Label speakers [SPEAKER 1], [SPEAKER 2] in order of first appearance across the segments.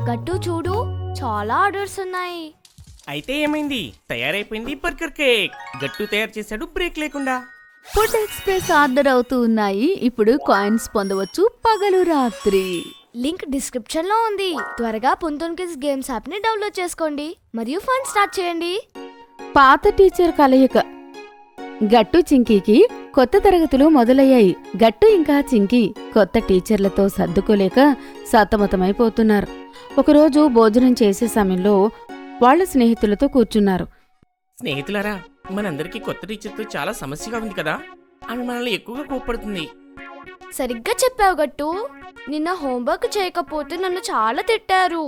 [SPEAKER 1] గట్టు చూడు, చాలా ఆర్డర్స్ ఉన్నాయి.
[SPEAKER 2] అయితే ఏమైంది? తయారైపోయింది బర్గర్ కేక్. గట్టు తయారు చేశాడు బ్రేక్ లేకుండా.
[SPEAKER 3] ఫుడ్ ఎక్స్ప్రెస్ ఆర్డర్ అవుతూ ఉన్నాయి. ఇప్పుడు కాయిన్స్ పొందవచ్చు పగలు రాత్రి.
[SPEAKER 1] లింక్ డిస్క్రిప్షన్ లో ఉంది. త్వరగా పుంతోన్ కిడ్స్ గేమ్స్ యాప్ ని డౌన్లోడ్ చేసుకోండి మరియు ఫన్ స్టార్ట్ చేయండి.
[SPEAKER 3] పాత టీచర్ కలయిక. గట్టు చింకీకి కొత్త తరగతులు మొదలయ్యాయి. గట్టు ఇంకా చింకీ కొత్త టీచర్లతో సర్దుకోలేక సతమతమైపోతున్నారు. ఒకరోజు భోజనం చేసే సమయంలో వాళ్ళ స్నేహితులతో కూర్చున్నారు.
[SPEAKER 2] స్నేహితులారా, మనందరికీ కొత్త టీచర్తో చాలా సమస్యగా ఉంది కదా. ఆమె మనల్ని ఎక్కువగా కోప్పడుతుంది.
[SPEAKER 1] సరిగ్గా చెప్పావు గట్టు. నిన్న హోంవర్క్ చేయకపోతే నన్ను చాలా తిట్టారు.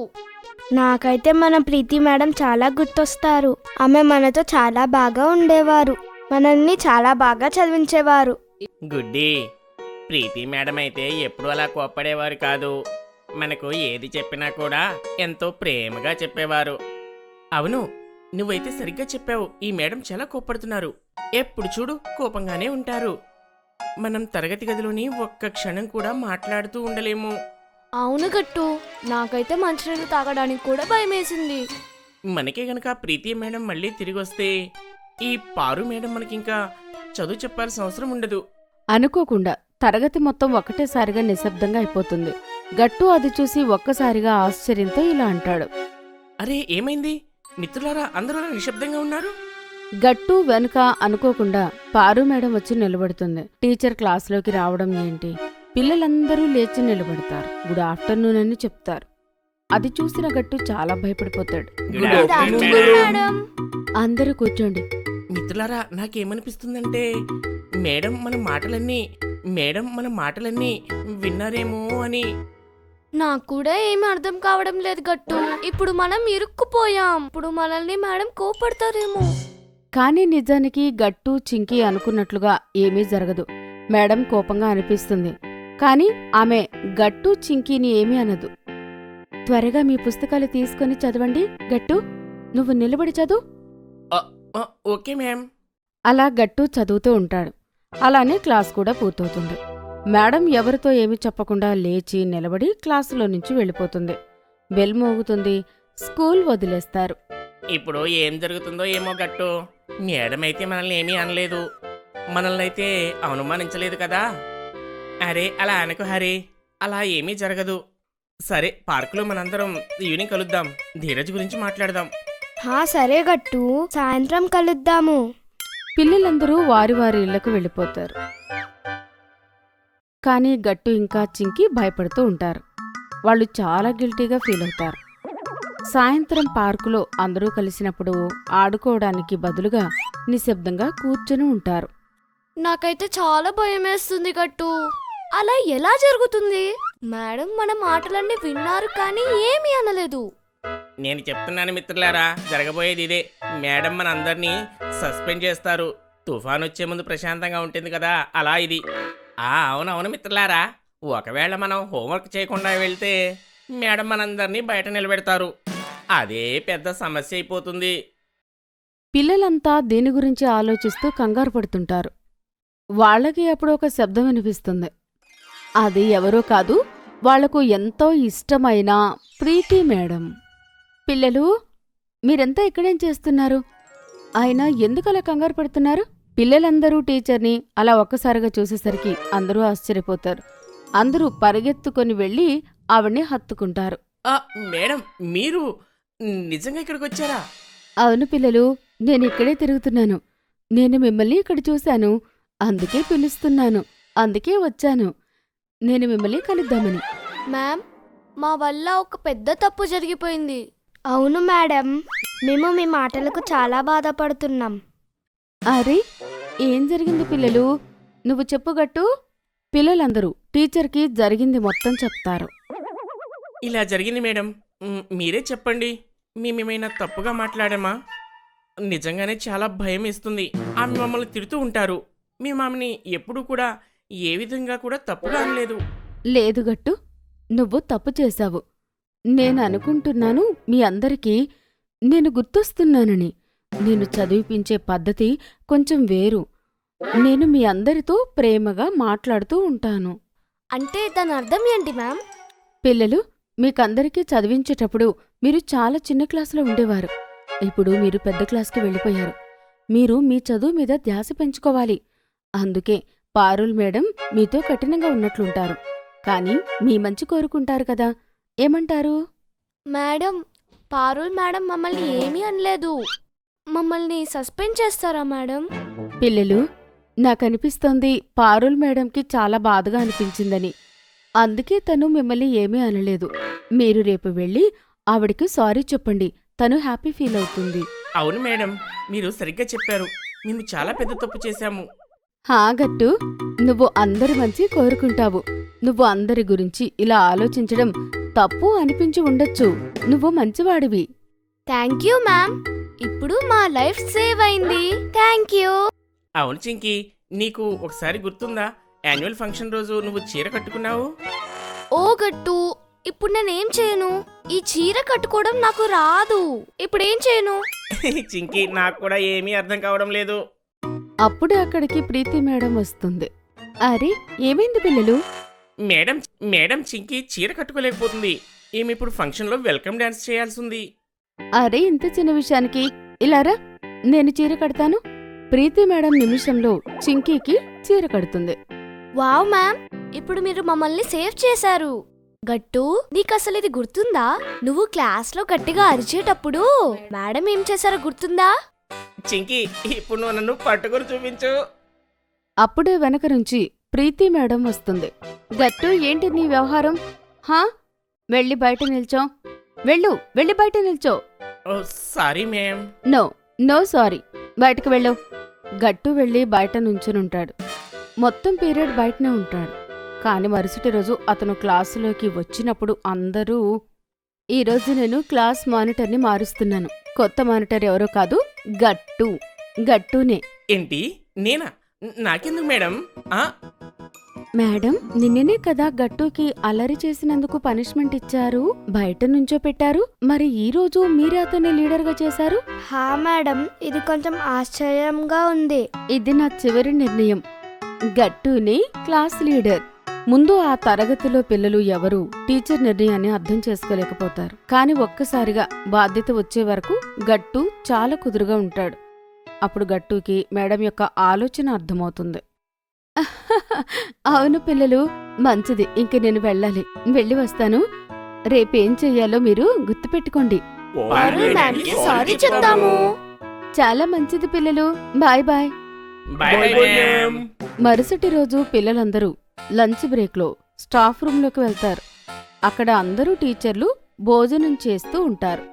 [SPEAKER 4] నాకైతే మన ప్రీతి మేడం చాలా గుర్తొస్తారు. ఆమె మనతో చాలా బాగా ఉండేవారు. మనల్ని చాలా బాగా చదివించేవారు.
[SPEAKER 2] గుడ్డి, ప్రీతి మేడం అయితే ఎప్పుడు అలా కోప్పడేవారు కాదు. మనకు ఏది చెప్పినా కూడా ఎంతో ప్రేమగా చెప్పేవారు. అవును, నువ్వైతే సరిగ్గా చెప్పావు. ఈ మేడం చాలా కోప్పడుతున్నారు. ఎప్పుడు చూడు కోపంగానే ఉంటారు. మనం తరగతి గదిలోని ఒక్క క్షణం కూడా మాట్లాడుతూ ఉండలేము.
[SPEAKER 1] అవును గట్టు, నాకైతే మంచినీళ్ళు తాగడానికి కూడా భయమేసింది.
[SPEAKER 2] మనకే గనక ప్రీతి మేడం మళ్ళీ తిరిగి వస్తే ఈ పారు మేడం మనకింకా చదువు చెప్పాల్సిన అవసరం ఉండదు.
[SPEAKER 3] అనుకోకుండా తరగతి మొత్తం ఒకటేసారిగా నిశ్శబ్దంగా అయిపోతుంది. గట్టు అది చూసి ఒక్కసారిగా ఆశ్చర్యంతో ఇలా అంటాడు.
[SPEAKER 2] అరే, ఏమైంది మిత్రులారా? అందరూ అలా నిశ్శబ్దంగా ఉన్నారు.
[SPEAKER 3] గట్టు వెనుక అనుకోకుండా పారు మేడం వచ్చి నిలబడుతుంది. టీచర్ క్లాసులోకి రావడం ఏంటి? పిల్లలందరూ లేచి నిలబడతారు. గుడ్ ఆఫ్టర్నూన్ అని చెప్తారు. అది చూసిన గట్టు చాలా భయపడిపోతాడు.
[SPEAKER 2] Good afternoon,
[SPEAKER 1] madam.
[SPEAKER 3] అందరూ కూర్చోండి.
[SPEAKER 2] మిత్రులారా, నాకేమనిపిస్తుందంటే మేడం మన మాటలన్నీ విన్నారేమో అని.
[SPEAKER 1] నాకు కూడా ఏమీ అర్థం కావడం లేదు గట్టు. ఇప్పుడు మనం ఇరుక్కుపోయాం. ఇప్పుడు మనల్ని మేడం కోపడతారేమో.
[SPEAKER 3] కానీ నిజానికి గట్టు చింకీ అనుకున్నట్లుగా ఏమీ జరగదు. మేడం కోపంగా అనిపిస్తుంది. కానీ ఆమె గట్టు చింకీని ఏమీ అనదు. త్వరగా మీ పుస్తకాలు తీసుకొని చదవండి. గట్టు, నువ్వు నిలబడి చదువు.
[SPEAKER 2] Okay ma'am.
[SPEAKER 3] అలా గట్టు చదువుతూ ఉంటాడు. అలానే క్లాస్ కూడా పూర్తవుతుంది. మేడం ఎవరితో ఏమీ చెప్పకుండా లేచి నిలబడి క్లాసులో నుంచి వెళ్ళిపోతుంది. బెల్ మోగుతుంది. స్కూల్ వదిలేస్తారు.
[SPEAKER 2] ఇప్పుడు ఏం జరుగుతుందో ఏమో గట్టు. మేడం అయితే మనల్ని ఏమీ అనలేదు. మనల్ని అయితే అనుమానించలేదు కదా. అరే, అలా అనకు హరి. అలా ఏమీ జరగదు. సరే, పార్కులో మనందరం ఈవినింగ్ కలుద్దాం. ధీరజ్ గురించి మాట్లాడదాం.
[SPEAKER 4] సరే గట్టు, సాయంత్రం కలుద్దాము.
[SPEAKER 3] పిల్లలందరూ వారి వారి ఇళ్లకు వెళ్ళిపోతారు. కానీ గట్టు ఇంకా చింకి భయపడుతూ ఉంటారు. వాళ్ళు చాలా గిల్టీగా ఫీల్ అవుతారు. సాయంత్రం పార్కులో అందరూ కలిసినప్పుడు ఆడుకోవడానికి బదులుగా నిశ్శబ్దంగా కూర్చుని ఉంటారు.
[SPEAKER 1] నాకైతే చాలా భయమేస్తుంది గట్టు. అలా ఎలా జరుగుతుంది? మేడం మన మాటలన్నీ విన్నారు కానీ ఏమీ అనలేదు.
[SPEAKER 2] నేను చెప్తున్నాను మిత్రులారా, జరగబోయేది ఇదే. మేడం మన అందరినీ సస్పెండ్ చేస్తారు. తుఫాన్ వచ్చే ముందు ప్రశాంతంగా ఉంటుంది కదా, అలా ఇది. అవునవును మిత్రులారా, ఒకవేళ మనం హోంవర్క్ చేయకుండా వెళ్తే మేడం మనందరినీ బయట నిలబెడతారు. అదే పెద్ద సమస్య అయిపోతుంది.
[SPEAKER 3] పిల్లలంతా దీని గురించి ఆలోచిస్తూ కంగారు పడుతుంటారు. వాళ్ళకి అప్పుడు ఒక శబ్దం వినిపిస్తుంది. అది ఎవరో కాదు, వాళ్లకు ఎంతో ఇష్టమైన ప్రీతి మేడం. పిల్లలు, మీరంతా ఇక్కడేం చేస్తున్నారు? అయినా ఎందుకలా కంగారు పడుతున్నారు? పిల్లలందరూ టీచర్ని అలా ఒక్కసారిగా చూసేసరికి అందరూ ఆశ్చర్యపోతారు. అందరూ పరిగెత్తుకొని వెళ్ళి ఆవిడ్ని హత్తుకుంటారు.
[SPEAKER 2] మేడం, మీరు నిజంగా ఇక్కడికి వచ్చారా?
[SPEAKER 3] అవును పిల్లలు, నేనిక్కడే తిరుగుతున్నాను. నేను మిమ్మల్ని ఇక్కడ చూశాను, అందుకే పిలుస్తున్నాను. అందుకే వచ్చాను. నేను మిమ్మల్ని కలుద్దామని.
[SPEAKER 1] మ్యామ్, మా వల్ల ఒక పెద్ద తప్పు జరిగిపోయింది.
[SPEAKER 4] అవును మేడం, మేము మీ మాటలకు చాలా బాధపడుతున్నాం.
[SPEAKER 3] అరే, ఏం జరిగింది పిల్లలు? నువ్వు చెప్పుగట్టు. పిల్లలందరూ టీచర్కి జరిగింది మొత్తం చెప్తారు.
[SPEAKER 2] ఇలా జరిగింది మేడం. మీరే చెప్పండి. మేమేమైనా తప్పుగా మాట్లాడామా? నిజంగానే చాలా భయం వేస్తుంది. ఆమె మమ్మల్ని తిడుతూ ఉంటారు. మేము ఆమెని ఎప్పుడూ కూడా ఏ విధంగా కూడా తప్పుగా అనలేదు.
[SPEAKER 3] లేదు గట్టు, నువ్వు తప్పు చేశావు. నేను అనుకుంటున్నాను మీ అందరికీ నేను గుర్తొస్తున్నానని. నేను చదివిపించే పద్ధతి కొంచెం వేరు. నేను మీ అందరితో ప్రేమగా మాట్లాడుతూ ఉంటాను.
[SPEAKER 1] అంటే దాని అర్థం ఏంటి మ్యామ్?
[SPEAKER 3] పిల్లలు, మీకందరికీ చదివించేటప్పుడు మీరు చాలా చిన్న క్లాసులో ఉండేవారు. ఇప్పుడు మీరు పెద్ద క్లాస్కి వెళ్ళిపోయారు. మీరు మీ చదువు మీద ధ్యాస పెంచుకోవాలి. అందుకే పారుల్ మేడం మీతో కఠినంగా ఉన్నట్లుంటారు. కానీ మీ మంచి కోరుకుంటారు కదా, ఏమంటారు?
[SPEAKER 1] మేడం, పారుల్ మేడం మమ్మల్ని ఏమీ అనలేదు. మమ్మల్ని సస్పెండ్ చేస్తారా మేడం?
[SPEAKER 3] పిల్లలు, నాకనిపిస్తోంది పారుల్ మేడంకి చాలా బాధగా అనిపించిందని. అందుకే తను మిమ్మల్ని ఏమీ అనలేదు. మీరు రేపు వెళ్ళి ఆవిడకి సారీ చెప్పండి. తను హ్యాపీ ఫీల్ అవుతుంది.
[SPEAKER 2] అవును మేడం, మీరు సరిగ్గా చెప్పారు. మేము చాలా పెద్ద తప్పు చేశాము.
[SPEAKER 3] హా గట్టు, నువ్వు అందరి మంచి కోరుకుంటావు. నువ్వు అందరి గురించి ఇలా ఆలోచించడం తప్పు అనిపించి ఉండొచ్చు. నువ్వు మంచివాడివి.
[SPEAKER 1] Thank you ma'am. ఇప్పుడు మా లైఫ్ సేవ్ అయింది. Thank you.
[SPEAKER 2] అవును చింకీ, నీకు ఒకసారి గుర్తుందా, యాన్యువల్ ఫంక్షన్ రోజు నువ్వు చీర కట్టుకున్నావు?
[SPEAKER 1] ఓ గట్టు, ఇప్పుడు నేనేం చేయను? ఈ చీర కట్టుకోవడం నాకు రాదు. ఇప్పుడేం చేయను?
[SPEAKER 2] చింకీ, నాకు కూడా ఏమీ అర్థం కావడం లేదు.
[SPEAKER 3] అప్పుడే అక్కడికి ప్రీతి మేడం వస్తుంది. అరే, ఏమైంది పిల్లలు?
[SPEAKER 2] మేడం మేడం చింకీ చీర కట్టుకోలేకపోతుంది. ఈమె ఇప్పుడు ఫంక్షన్లో వెల్కమ్ డాన్స్ చేయాల్సింది.
[SPEAKER 3] అరే, ఇంత చిన్న విషయానికి ఇలారా, నేను చీర కడతాను. ప్రీతి మేడం నిమిషంలో చింకీకి చీర కడుతుంది.
[SPEAKER 1] వావ్ మ్యామ్, ఇప్పుడు మీరు మమ్మల్ని సేవ్ చేశారు. గట్టు, నీకు అసలు ఇది గుర్తుందా? నువ్వు క్లాస్లో గట్టిగా అరిచేటప్పుడు మేడం ఏం చేశారో గుర్తుందా?
[SPEAKER 2] చింకీ, ఇప్పుడు నువ్వు నన్ను పట్టుకొని చూపించు.
[SPEAKER 3] అప్పుడే వెనక నుంచి ప్రీతి మేడం వస్తుంది. గట్టు, ఏంటి నీ వ్యవహారం? హా, వెళ్ళి బయట నిల్చో. వెళ్ళి బయట నిల్చో.
[SPEAKER 2] ఓ సారీ మ్యామ్.
[SPEAKER 3] నో సారీ, బయటకు వెళ్ళు. గట్టు వెళ్ళి బయట నుంచునుంటాడు. మొత్తం పీరియడ్ బయటనే ఉంటాడు. కాని మరుసటి రోజు అతను క్లాసులోకి వచ్చినప్పుడు అందరూ, ఈరోజు నేను క్లాస్ మానిటర్ని మారుస్తున్నాను. కొత్త మానిటర్ ఎవరో కాదు, గట్టునే.
[SPEAKER 2] ఏంటి, నేనా? నాకెందుకు మేడం?
[SPEAKER 3] మేడం, నిన్ననే కదా గట్టుకి అల్లరి చేసినందుకు పనిష్మెంట్ ఇచ్చారు, బయట నుంచో పెట్టారు. మరి ఈ రోజు మీరే అతన్ని లీడర్గా చేశారు?
[SPEAKER 4] హా మేడం, ఇది కొంచెం ఆశ్చర్యంగా ఉంది.
[SPEAKER 3] ఇది నా చివరి నిర్ణయం. గట్టునే క్లాస్ లీడర్. ముందు ఆ తరగతిలో పిల్లలు ఎవరూ టీచర్ నిర్ణయాన్ని అర్థం చేసుకోలేకపోతారు. కాని ఒక్కసారిగా బాధ్యత వచ్చే వరకు గట్టు చాలా కుదురుగా ఉంటాడు. అప్పుడు గట్టుకి మేడం యొక్క ఆలోచన అర్థమవుతుంది. అవును పిల్లలు, మంచిది. ఇంక నేను వెళ్ళి వస్తాను. రేపేం చెయ్యాలో మీరు గుర్తుపెట్టుకోండి.
[SPEAKER 1] పారుల్ మ్యామ్కి సారీ చెప్తాము.
[SPEAKER 3] చాలా మంచిది పిల్లలు. Bye bye. మరుసటి రోజు పిల్లలందరూ లంచ్ బ్రేక్లో స్టాఫ్ రూంలోకి వెళ్తారు. అక్కడ అందరూ టీచర్లు భోజనం చేస్తూ ఉంటారు.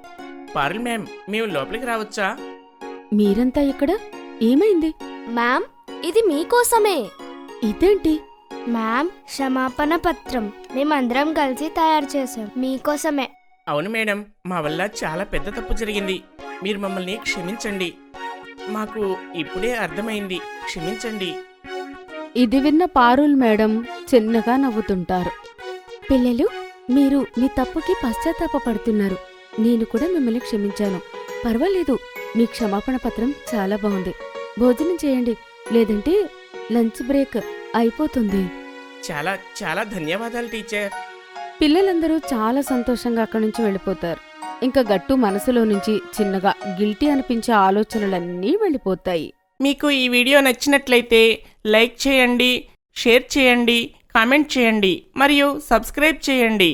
[SPEAKER 2] పారుల్ మ్యామ్, మేము లోపలికి రావచ్చా?
[SPEAKER 3] మీరంతా ఇక్కడ? ఏమైంది?
[SPEAKER 1] మ్యామ్, ఇది మీకోసమే.
[SPEAKER 3] ఇదేంటి?
[SPEAKER 4] మ్యామ్, క్షమాపణ పత్రం మేమందరం కలిసి తయారు చేశాం మీకోసమే.
[SPEAKER 2] అవును మేడం, మా వల్ల చాలా పెద్ద తప్పు జరిగింది. మీరు మమ్మల్ని క్షమించండి. మాకు ఇప్పుడే అర్థమైంది. క్షమించండి.
[SPEAKER 3] ఇది విన్న పారుల్ మేడం చిన్నగా నవ్వుతుంటారు. పిల్లలు, మీరు మీ తప్పుకి పశ్చాత్తాపపడుతున్నారు. నేను కూడా మిమ్మల్ని క్షమించాను. పర్వాలేదు, మీ క్షమాపణ పత్రం చాలా బాగుంది. భోజనం చేయండి, లేదంటే లంచ్ బ్రేక్ అయిపోతుంది.
[SPEAKER 2] చాలా చాలా ధన్యవాదాలు టీచర్.
[SPEAKER 3] పిల్లలందరూ చాలా సంతోషంగా అక్కడి నుంచి వెళ్ళిపోతారు. ఇంకా గట్టు మనసులో నుంచి చిన్నగా గిల్టీ అనిపించే ఆలోచనలన్నీ వెళ్ళిపోతాయి.
[SPEAKER 2] మీకు ఈ వీడియో నచ్చినట్లయితే లైక్ చేయండి, షేర్ చేయండి, కామెంట్ చేయండి మరియు సబ్స్క్రైబ్ చేయండి.